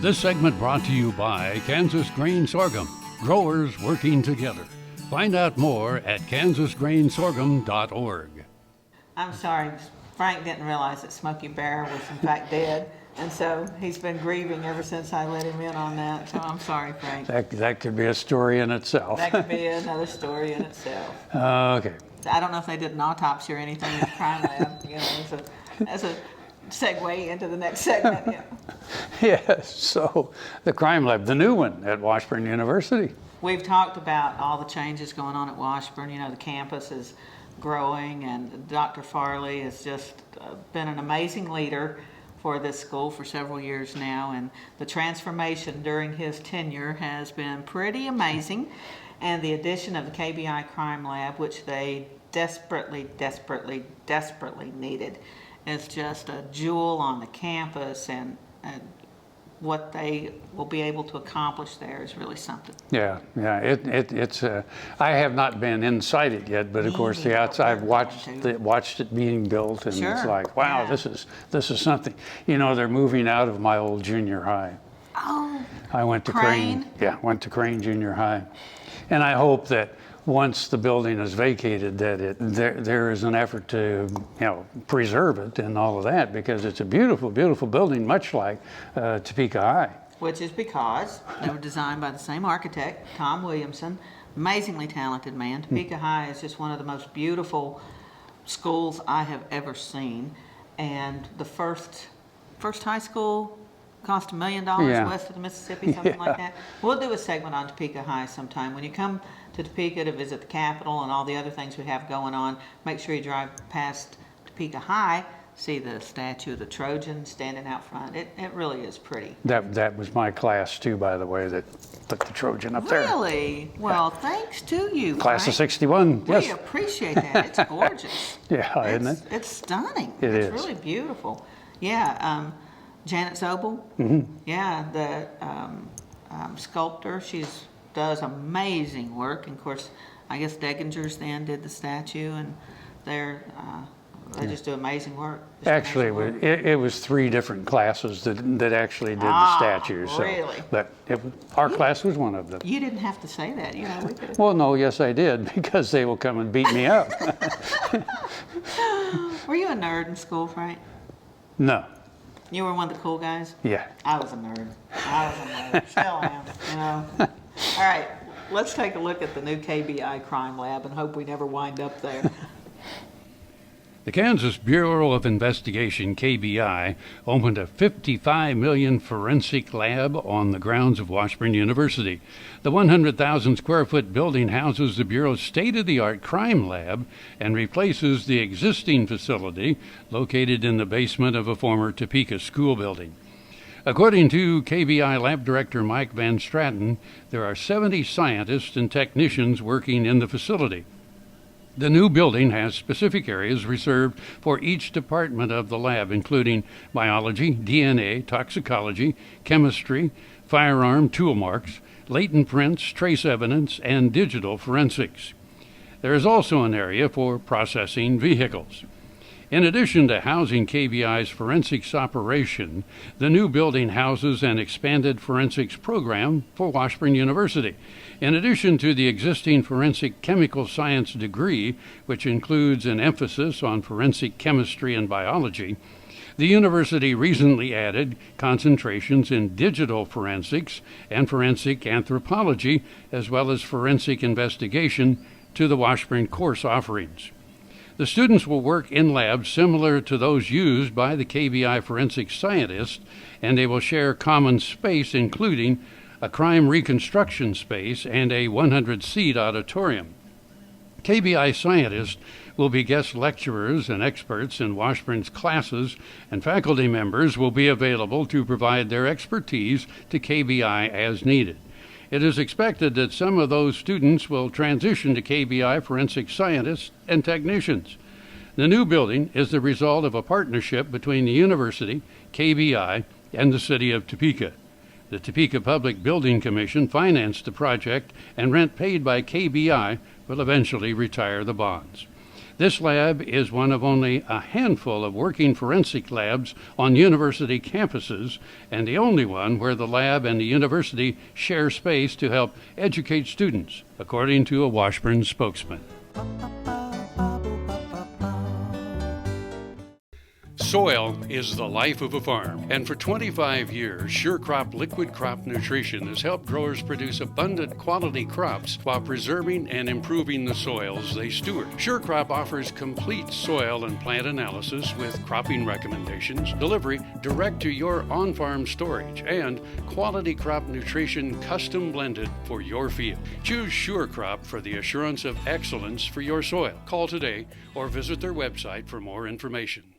This segment brought to you by Kansas Grain Sorghum, growers working together. Find out more at kansasgrainsorghum.org. I'm sorry, Frank didn't realize that Smokey Bear was in fact dead, and so he's been grieving ever since I let him in on that, so I'm sorry, Frank. That could be a story in itself. That could be another story in itself. Okay. I don't know if they did an autopsy or anything in the crime lab, as a segue into the next segment. Yeah. Yes, so the crime lab, the new one at Washburn University. We've talked about all the changes going on at Washburn. You know, the campus is growing, and Dr. Farley has just been an amazing leader for this school for several years now, and the transformation during his tenure has been pretty amazing. And the addition of the KBI Crime Lab, which they desperately needed, is just a jewel on the campus, and what they will be able to accomplish there is really something. Yeah. It's. I have not been inside it yet, but of course the outside. I've watched it being built, and Sure. It's like, wow, Yeah. this is something. You know, they're moving out of my old junior high. Oh. I went to Crane? went to Crane Junior High, and I hope that once the building is vacated, that there is an effort to preserve it and all of that, because it's a beautiful building, much like Topeka High. Which is because they were designed by the same architect, Tom Williamson, amazingly talented man. Topeka High is just one of the most beautiful schools I have ever seen, and the first high school cost $1 million west of the Mississippi, something like that. We'll do a segment on Topeka High sometime. When you come to Topeka to visit the Capitol and all the other things we have going on, make sure you drive past Topeka High, see the statue of the Trojan standing out front. It really is pretty. That was my class too, by the way, that put the Trojan up there. Really? Well, thanks to you, Class Frank. of '61, yes. We appreciate that. It's gorgeous. Yeah, isn't it? It's stunning. It's really beautiful. Yeah, Janet Zoble. Yeah, the sculptor. She does amazing work. And of course, I guess Degginger's then did the statue, and they just do amazing work. Actually, it was 3 different classes that actually did the statue. So, really? But our class was one of them. You didn't have to say that. You know, we could. Well, no, yes, I did, because they will come and beat me up. Were you a nerd in school, Frank? No. You were one of the cool guys? Yeah. I was a nerd. Still am, you know. All right, let's take a look at the new KBI Crime Lab and hope we never wind up there. The Kansas Bureau of Investigation, KBI, opened a $55 million forensic lab on the grounds of Washburn University. The 100,000 square foot building houses the Bureau's state-of-the-art crime lab and replaces the existing facility located in the basement of a former Topeka school building. According to KBI Lab Director Mike Van Stratton, there are 70 scientists and technicians working in the facility. The new building has specific areas reserved for each department of the lab, including biology, DNA, toxicology, chemistry, firearm tool marks, latent prints, trace evidence, and digital forensics. There is also an area for processing vehicles. In addition to housing KBI's forensics operation, the new building houses an expanded forensics program for Washburn University. In addition to the existing forensic chemical science degree, which includes an emphasis on forensic chemistry and biology, the university recently added concentrations in digital forensics and forensic anthropology, as well as forensic investigation, to the Washburn course offerings. The students will work in labs similar to those used by the KBI forensic scientists, and they will share common space, including a crime reconstruction space and a 100-seat auditorium. KBI scientists will be guest lecturers and experts in Washburn's classes, and faculty members will be available to provide their expertise to KBI as needed. It is expected that some of those students will transition to KBI forensic scientists and technicians. The new building is the result of a partnership between the university, KBI, and the City of Topeka. The Topeka Public Building Commission financed the project, and rent paid by KBI will eventually retire the bonds. This lab is one of only a handful of working forensic labs on university campuses, and the only one where the lab and the university share space to help educate students, according to a Washburn spokesman. Soil is the life of a farm, and for 25 years, SureCrop liquid crop nutrition has helped growers produce abundant quality crops while preserving and improving the soils they steward. SureCrop offers complete soil and plant analysis with cropping recommendations, delivery direct to your on-farm storage, and quality crop nutrition custom blended for your field. Choose SureCrop for the assurance of excellence for your soil. Call today or visit their website for more information.